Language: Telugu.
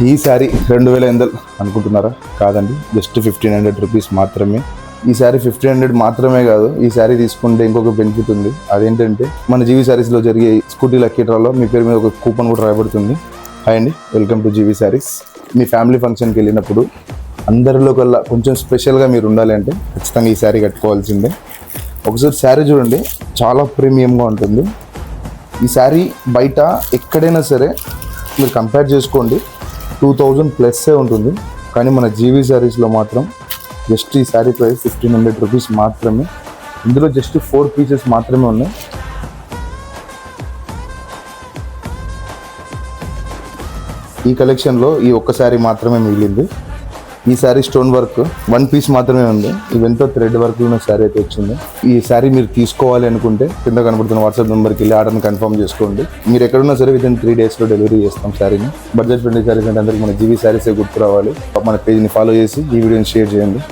ఈ శారీ 2800 అనుకుంటున్నారా? కాదండి, జస్ట్ 1500 రూపీస్ మాత్రమే. ఈ శారీ 1500 మాత్రమే కాదు, ఈ శారీ తీసుకుంటే ఇంకొక బెనిఫిట్ ఉంది. అదేంటంటే మన జీవీ శారీస్లో జరిగే స్కూటీ లక్కీ డ్రాలో మీ పేరు మీద ఒక కూపన్ కూడా రాయబడుతుంది. హాయ్ అండి, welcome to GV saris. Me family ఫంక్షన్కి వెళ్ళినప్పుడు అందరిలో కల్లా కొంచెం స్పెషల్గా మీరు ఉండాలి అంటే ఖచ్చితంగా ఈ శారీ కట్టుకోవాల్సిందే. ఒకసారి శారీ చూడండి, చాలా ప్రీమియంగా ఉంటుంది. ఈ శారీ బయట ఎక్కడైనా సరే మీరు కంపేర్ చేసుకోండి, 2000 ప్లస్సే ఉంటుంది. కానీ మన జీవీ శారీస్లో మాత్రం జస్ట్ ఈ శారీ ప్రైస్ 1500 రూపీస్ మాత్రమే. ఇందులో జస్ట్ 4 పీసెస్ మాత్రమే ఉన్నాయి. ఈ కలెక్షన్లో ఈ ఒక్క శారీ మాత్రమే మిగిలింది. ఈ శారీ స్టోన్ వర్క్ 1 పీస్ మాత్రమే ఉంది. ఇవెంతో థ్రెడ్ వర్క్ ఉన్న శారీ అయితే వచ్చింది. ఈ శారీ మీరు తీసుకోవాలి అనుకుంటే కింద కనబడుతున్న వాట్సాప్ నెంబర్కి వెళ్ళి ఆర్డర్ని కన్ఫర్మ్ చేసుకోండి. మీరు ఎక్కడున్నా సరే వితిన్ 3 డేస్లో డెలివరీ చేస్తాం శారీని. బడ్జెట్ ఫ్రెండ్లీ శారీస్ అంటే అందరికీ మన జీవీ శారీసే గుర్తు రావాలి. మన పేజ్ని ఫాలో చేసి ఈ వీడియోని షేర్ చేయండి.